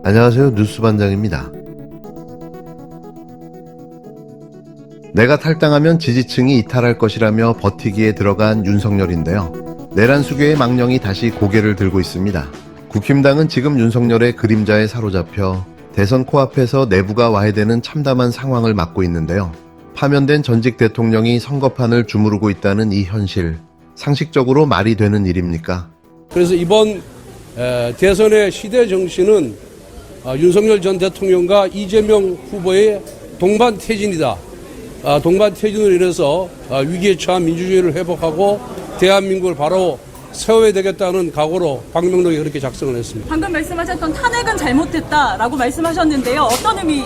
안녕하세요. 뉴스반장입니다. 내가 탈당하면 지지층이 이탈할 것이라며 버티기에 들어간 윤석열인데요. 내란 수교의 망령이 다시 고개를 들고 있습니다. 국힘당은 지금 윤석열의 그림자에 사로잡혀 대선 코앞에서 내부가 와해되는 참담한 상황을 맞고 있는데요. 파면된 전직 대통령이 선거판을 주무르고 있다는 이 현실, 상식적으로 말이 되는 일입니까? 그래서 이번 대선의 시대 정신은 윤석열 전 대통령과 이재명 후보의 동반 퇴진이다. 동반 퇴진으로 인해서 위기에 처한 민주주의를 회복하고 대한민국을 바로 세워야 되겠다는 각오로 박명록이 그렇게 작성을 했습니다. 방금 말씀하셨던 탄핵은 잘못됐다라고 말씀하셨는데요. 어떤 의미?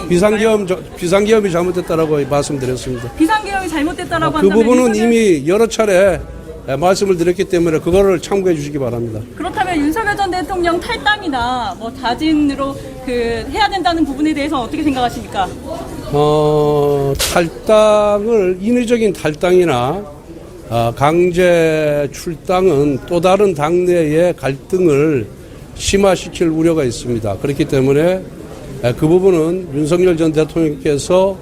비상계엄이 잘못됐다라고 말씀드렸습니다. 비상계엄이 잘못됐다라고 그 한다면 부분은 이미 여러 차례 말씀을 드렸기 때문에 그거를 참고해 주시기 바랍니다. 그렇다면 윤석열 전 대통령 탈당이나 자진으로 해야 된다는 부분에 대해서 어떻게 생각하십니까? 탈당을 인위적인 탈당이나 강제 출당은 또 다른 당내의 갈등을 심화시킬 우려가 있습니다. 그렇기 때문에 그 부분은 윤석열 전 대통령께서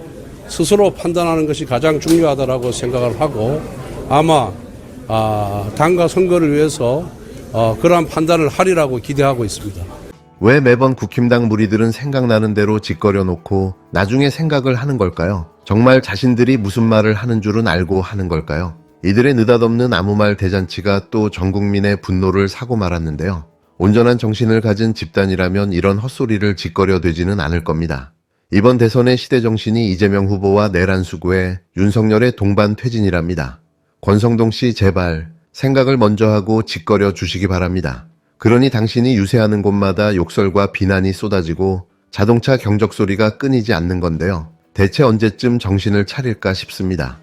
스스로 판단하는 것이 가장 중요하다고 생각을 하고 아마 당과 선거를 위해서 그러한 판단을 하리라고 기대하고 있습니다. 왜 매번 국힘당 무리들은 생각나는 대로 짓거려 놓고 나중에 생각을 하는 걸까요? 정말 자신들이 무슨 말을 하는 줄은 알고 하는 걸까요? 이들의 느닷없는 아무 말 대잔치가 또 전 국민의 분노를 사고 말았는데요. 온전한 정신을 가진 집단이라면 이런 헛소리를 짓거려 되지는 않을 겁니다. 이번 대선의 시대정신이 이재명 후보와 내란 수구에 윤석열의 동반 퇴진이랍니다. 권성동 씨 제발 생각을 먼저 하고 짓거려 주시기 바랍니다. 그러니 당신이 유세하는 곳마다 욕설과 비난이 쏟아지고 자동차 경적 소리가 끊이지 않는 건데요. 대체 언제쯤 정신을 차릴까 싶습니다.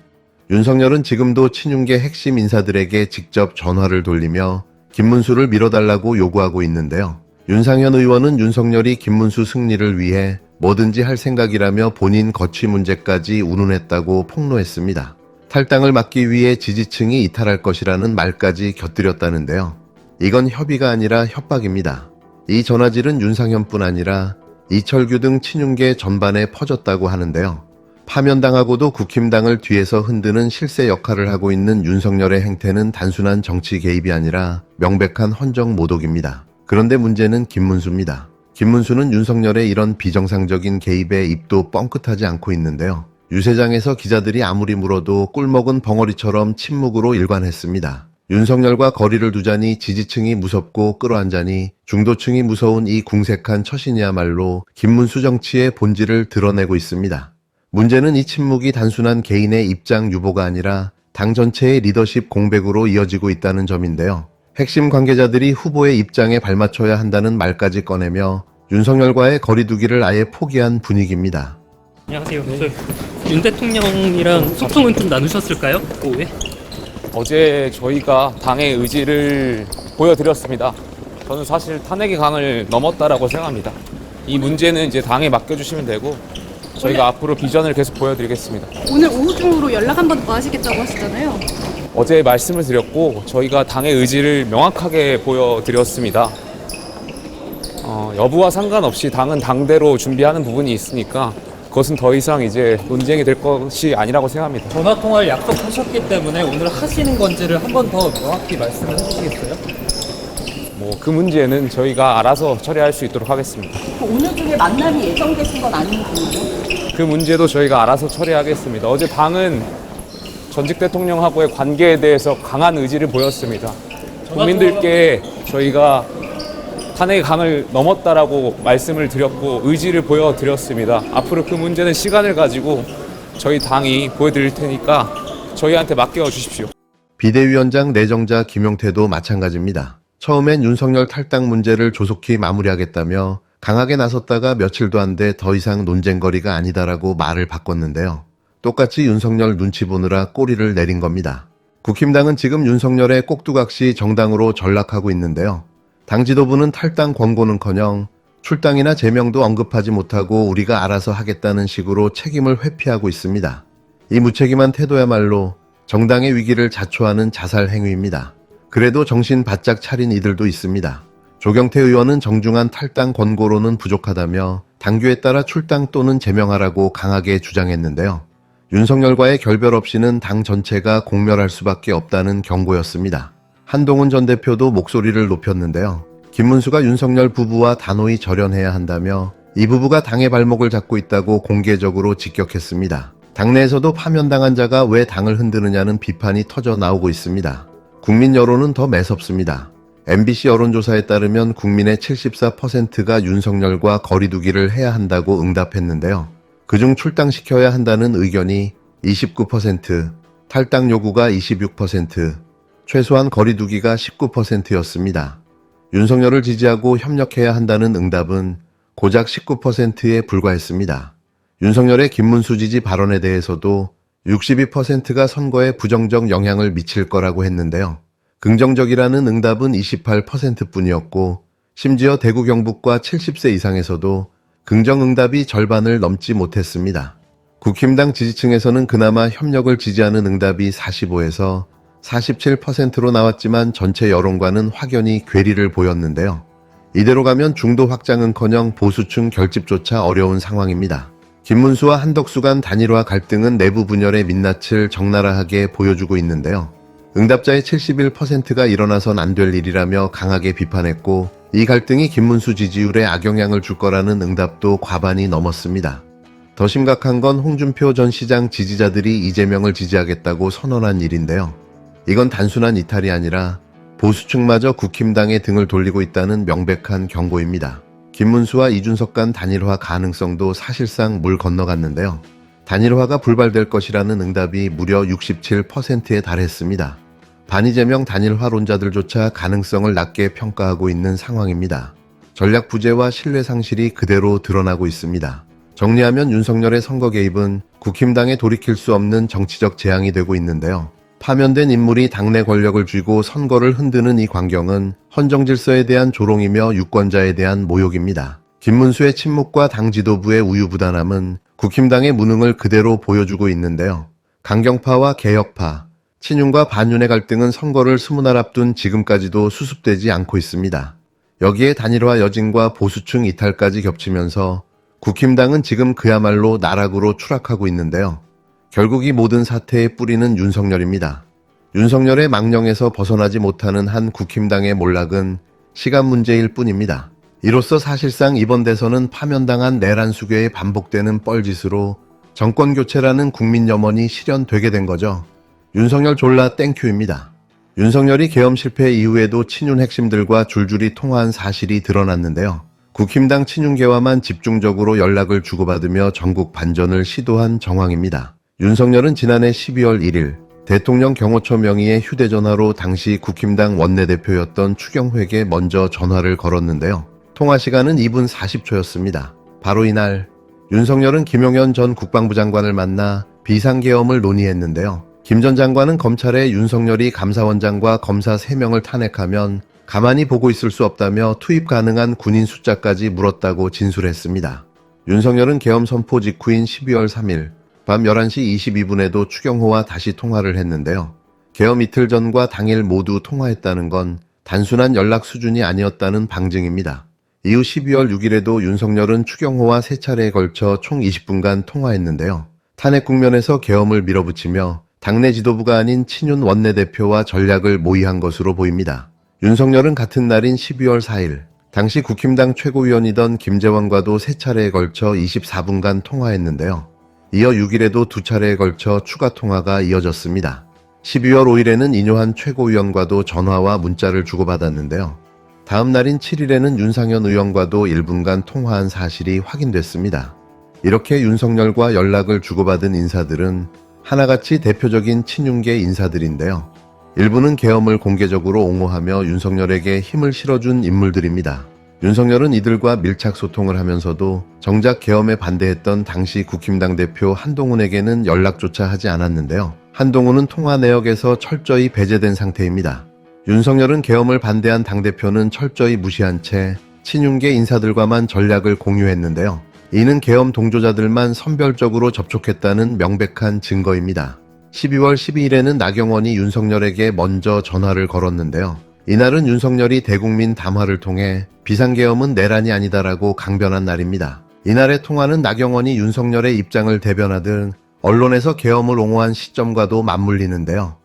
윤석열은 지금도 친윤계 핵심 인사들에게 직접 전화를 돌리며 김문수를 밀어달라고 요구하고 있는데요. 윤상현 의원은 윤석열이 김문수 승리를 위해 뭐든지 할 생각이라며 본인 거취 문제까지 운운했다고 폭로했습니다. 탈당을 막기 위해 지지층이 이탈할 것이라는 말까지 곁들였다는데요. 이건 협의가 아니라 협박입니다. 이 전화질은 윤상현뿐 아니라 이철규 등 친윤계 전반에 퍼졌다고 하는데요. 파면당하고도 국힘당을 뒤에서 흔드는 실세 역할을 하고 있는 윤석열의 행태는 단순한 정치 개입이 아니라 명백한 헌정 모독입니다. 그런데 문제는 김문수입니다. 김문수는 윤석열의 이런 비정상적인 개입에 입도 뻥끗하지 않고 있는데요. 유세장에서 기자들이 아무리 물어도 꿀먹은 벙어리처럼 침묵으로 일관했습니다. 윤석열과 거리를 두자니 지지층이 무섭고 끌어안자니 중도층이 무서운 이 궁색한 처신이야말로 김문수 정치의 본질을 드러내고 있습니다. 문제는 이 침묵이 단순한 개인의 입장 유보가 아니라 당 전체의 리더십 공백으로 이어지고 있다는 점인데요. 핵심 관계자들이 후보의 입장에 발맞춰야 한다는 말까지 꺼내며 윤석열과의 거리두기를 아예 포기한 분위기입니다. 안녕하세요. 윤 대통령이랑 소통은 좀 나누셨을까요? 오후에? 어제 저희가 당의 의지를 보여드렸습니다. 저는 사실 탄핵의 강을 넘었다라고 생각합니다. 이 문제는 이제 당에 맡겨주시면 되고 저희가 앞으로 비전을 계속 보여드리겠습니다. 오늘 오후 중으로 연락 한 번 더 하시겠다고 하시잖아요. 어제 말씀을 드렸고 저희가 당의 의지를 명확하게 보여드렸습니다. 여부와 상관없이 당은 당대로 준비하는 부분이 있으니까 그것은 더 이상 이제 논쟁이 될 것이 아니라고 생각합니다. 전화통화를 약속하셨기 때문에 오늘 하시는 건지를 한 번 더 명확히 말씀을 해주시겠어요? 그 문제는 저희가 알아서 처리할 수 있도록 하겠습니다. 오늘 중에 만남이 예정되신 건 아닌가요? 그 문제도 저희가 알아서 처리하겠습니다. 어제 당은 전직 대통령하고의 관계에 대해서 강한 의지를 보였습니다. 국민들께 저희가 탄핵의 강을 넘었다라고 말씀을 드렸고 의지를 보여드렸습니다. 앞으로 그 문제는 시간을 가지고 저희 당이 보여드릴 테니까 저희한테 맡겨주십시오. 비대위원장 내정자 김용태도 마찬가지입니다. 처음엔 윤석열 탈당 문제를 조속히 마무리하겠다며 강하게 나섰다가 며칠도 안 돼 더 이상 논쟁거리가 아니다라고 말을 바꿨는데요. 똑같이 윤석열 눈치 보느라 꼬리를 내린 겁니다. 국힘당은 지금 윤석열의 꼭두각시 정당으로 전락하고 있는데요. 당 지도부는 탈당 권고는커녕 출당이나 제명도 언급하지 못하고 우리가 알아서 하겠다는 식으로 책임을 회피하고 있습니다. 이 무책임한 태도야말로 정당의 위기를 자초하는 자살 행위입니다. 그래도 정신 바짝 차린 이들도 있습니다. 조경태 의원은 정중한 탈당 권고로는 부족하다며 당규에 따라 출당 또는 제명하라고 강하게 주장했는데요. 윤석열과의 결별 없이는 당 전체가 공멸할 수밖에 없다는 경고였습니다. 한동훈 전 대표도 목소리를 높였는데요. 김문수가 윤석열 부부와 단호히 절연해야 한다며 이 부부가 당의 발목을 잡고 있다고 공개적으로 직격했습니다. 당내에서도 파면당한 자가 왜 당을 흔드느냐는 비판이 터져 나오고 있습니다. 국민 여론은 더 매섭습니다. MBC 여론조사에 따르면 국민의 74%가 윤석열과 거리두기를 해야 한다고 응답했는데요. 그중 출당시켜야 한다는 의견이 29%, 탈당 요구가 26%, 최소한 거리두기가 19%였습니다. 윤석열을 지지하고 협력해야 한다는 응답은 고작 19%에 불과했습니다. 윤석열의 김문수 지지 발언에 대해서도 62%가 선거에 부정적 영향을 미칠 거라고 했는데요. 긍정적이라는 응답은 28%뿐이었고 심지어 대구 경북과 70세 이상에서도 긍정응답이 절반을 넘지 못했습니다. 국힘당 지지층에서는 그나마 협력을 지지하는 응답이 45에서 47%로 나왔지만 전체 여론과는 확연히 괴리를 보였는데요. 이대로 가면 중도 확장은커녕 보수층 결집조차 어려운 상황입니다. 김문수와 한덕수 간 단일화 갈등은 내부 분열의 민낯을 적나라하게 보여주고 있는데요. 응답자의 71%가 일어나선 안 될 일이라며 강하게 비판했고 이 갈등이 김문수 지지율에 악영향을 줄 거라는 응답도 과반이 넘었습니다. 더 심각한 건 홍준표 전 시장 지지자들이 이재명을 지지하겠다고 선언한 일인데요. 이건 단순한 이탈이 아니라 보수층마저 국힘당에 등을 돌리고 있다는 명백한 경고입니다. 김문수와 이준석 간 단일화 가능성도 사실상 물 건너갔는데요. 단일화가 불발될 것이라는 응답이 무려 67%에 달했습니다. 반이재명 단일화론자들조차 가능성을 낮게 평가하고 있는 상황입니다. 전략 부재와 신뢰 상실이 그대로 드러나고 있습니다. 정리하면 윤석열의 선거 개입은 국힘당에 돌이킬 수 없는 정치적 재앙이 되고 있는데요. 파면된 인물이 당내 권력을 쥐고 선거를 흔드는 이 광경은 헌정 질서에 대한 조롱이며 유권자에 대한 모욕입니다. 김문수의 침묵과 당 지도부의 우유부단함은 국힘당의 무능을 그대로 보여주고 있는데요. 강경파와 개혁파, 친윤과 반윤의 갈등은 선거를 20날 앞둔 지금까지도 수습되지 않고 있습니다. 여기에 단일화 여진과 보수층 이탈까지 겹치면서 국힘당은 지금 그야말로 나락으로 추락하고 있는데요. 결국 이 모든 사태의 뿌리는 윤석열입니다. 윤석열의 망령에서 벗어나지 못하는 한 국힘당의 몰락은 시간 문제일 뿐입니다. 이로써 사실상 이번 대선은 파면당한 내란 수괴에 반복되는 뻘짓으로 정권교체라는 국민 염원이 실현되게 된 거죠. 윤석열 졸라 땡큐입니다. 윤석열이 계엄 실패 이후에도 친윤 핵심들과 줄줄이 통화한 사실이 드러났는데요. 국힘당 친윤계와만 집중적으로 연락을 주고받으며 전국 반전을 시도한 정황입니다. 윤석열은 지난해 12월 1일 대통령 경호처 명의의 휴대전화로 당시 국힘당 원내대표였던 추경호에게 먼저 전화를 걸었는데요. 통화 시간은 2분 40초였습니다. 바로 이날 윤석열은 김용현 전 국방부 장관을 만나 비상계엄을 논의했는데요. 김 전 장관은 검찰에 윤석열이 감사원장과 검사 3명을 탄핵하면 가만히 보고 있을 수 없다며 투입 가능한 군인 숫자까지 물었다고 진술했습니다. 윤석열은 계엄 선포 직후인 12월 3일 밤 11시 22분에도 추경호와 다시 통화를 했는데요. 계엄 이틀 전과 당일 모두 통화했다는 건 단순한 연락 수준이 아니었다는 방증입니다. 이후 12월 6일에도 윤석열은 추경호와 3차례에 걸쳐 총 20분간 통화했는데요. 탄핵 국면에서 계엄을 밀어붙이며 당내 지도부가 아닌 친윤 원내대표와 전략을 모의한 것으로 보입니다. 윤석열은 같은 날인 12월 4일 당시 국힘당 최고위원이던 김재원과도 3차례에 걸쳐 24분간 통화했는데요. 이어 6일에도 2차례에 걸쳐 추가 통화가 이어졌습니다. 12월 5일에는 인효한 최고위원과도 전화와 문자를 주고받았는데요. 다음 날인 7일에는 윤상현 의원과도 1분간 통화한 사실이 확인됐습니다. 이렇게 윤석열과 연락을 주고받은 인사들은 하나같이 대표적인 친윤계 인사들인데요. 일부는 계엄을 공개적으로 옹호하며 윤석열에게 힘을 실어준 인물들입니다. 윤석열은 이들과 밀착 소통을 하면서도 정작 계엄에 반대했던 당시 국힘당 대표 한동훈에게는 연락조차 하지 않았는데요. 한동훈은 통화 내역에서 철저히 배제된 상태입니다. 윤석열은 계엄을 반대한 당대표는 철저히 무시한 채 친윤계 인사들과만 전략을 공유했는데요. 이는 계엄 동조자들만 선별적으로 접촉했다는 명백한 증거입니다. 12월 12일에는 나경원이 윤석열에게 먼저 전화를 걸었는데요. 이날은 윤석열이 대국민 담화를 통해 비상계엄은 내란이 아니다라고 강변한 날입니다. 이날의 통화는 나경원이 윤석열의 입장을 대변하듯 언론에서 계엄을 옹호한 시점과도 맞물리는데요.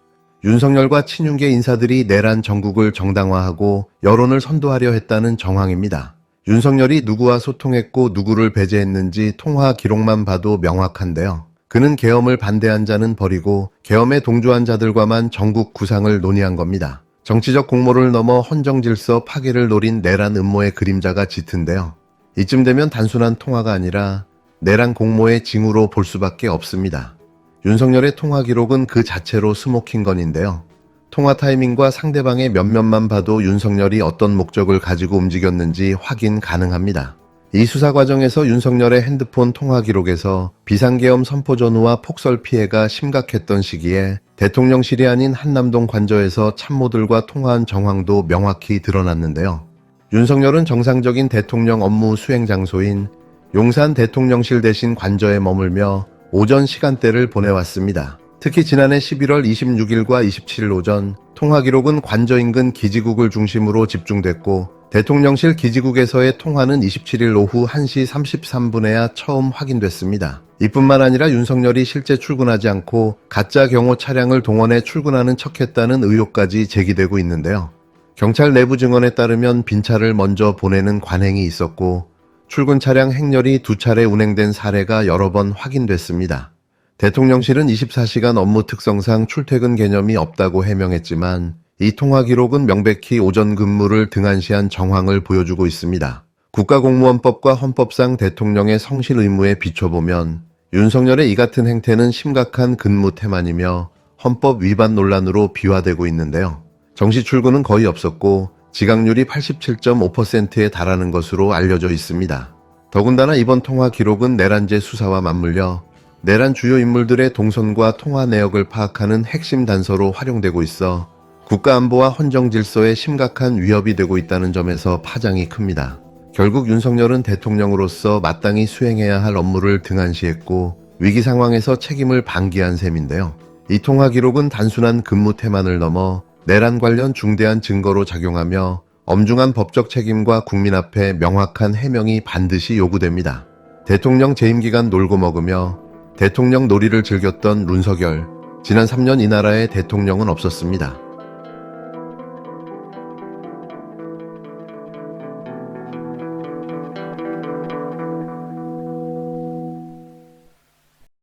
윤석열과 친윤계 인사들이 내란 정국을 정당화하고 여론을 선도하려 했다는 정황입니다. 윤석열이 누구와 소통했고 누구를 배제했는지 통화 기록만 봐도 명확한데요. 그는 계엄을 반대한 자는 버리고 계엄에 동조한 자들과만 정국 구상을 논의한 겁니다. 정치적 공모를 넘어 헌정질서 파괴를 노린 내란 음모의 그림자가 짙은데요. 이쯤 되면 단순한 통화가 아니라 내란 공모의 징후로 볼 수밖에 없습니다. 윤석열의 통화 기록은 그 자체로 스모킹건인데요. 통화 타이밍과 상대방의 면면만 봐도 윤석열이 어떤 목적을 가지고 움직였는지 확인 가능합니다. 이 수사 과정에서 윤석열의 핸드폰 통화 기록에서 비상계엄 선포 전후와 폭설 피해가 심각했던 시기에 대통령실이 아닌 한남동 관저에서 참모들과 통화한 정황도 명확히 드러났는데요. 윤석열은 정상적인 대통령 업무 수행 장소인 용산 대통령실 대신 관저에 머물며 오전 시간대를 보내왔습니다. 특히 지난해 11월 26일과 27일 오전 통화 기록은 관저 인근 기지국을 중심으로 집중됐고 대통령실 기지국에서의 통화는 27일 오후 1시 33분에야 처음 확인됐습니다. 이뿐만 아니라 윤석열이 실제 출근하지 않고 가짜 경호 차량을 동원해 출근하는 척했다는 의혹까지 제기되고 있는데요. 경찰 내부 증언에 따르면 빈차를 먼저 보내는 관행이 있었고 출근 차량 행렬이 2차례 운행된 사례가 여러 번 확인됐습니다. 대통령실은 24시간 업무 특성상 출퇴근 개념이 없다고 해명했지만 이 통화 기록은 명백히 오전 근무를 등한시한 정황을 보여주고 있습니다. 국가공무원법과 헌법상 대통령의 성실 의무에 비춰보면 윤석열의 이 같은 행태는 심각한 근무 태만이며 헌법 위반 논란으로 비화되고 있는데요. 정시 출근은 거의 없었고 지각률이 87.5%에 달하는 것으로 알려져 있습니다. 더군다나 이번 통화 기록은 내란제 수사와 맞물려 내란 주요 인물들의 동선과 통화 내역을 파악하는 핵심 단서로 활용되고 있어 국가안보와 헌정질서에 심각한 위협이 되고 있다는 점에서 파장이 큽니다. 결국 윤석열은 대통령으로서 마땅히 수행해야 할 업무를 등한시했고 위기 상황에서 책임을 방기한 셈인데요. 이 통화 기록은 단순한 근무 태만을 넘어 내란 관련 중대한 증거로 작용하며 엄중한 법적 책임과 국민 앞에 명확한 해명이 반드시 요구됩니다. 대통령 재임 기간 놀고 먹으며 대통령 놀이를 즐겼던 윤석열, 지난 3년 이 나라에 대통령은 없었습니다.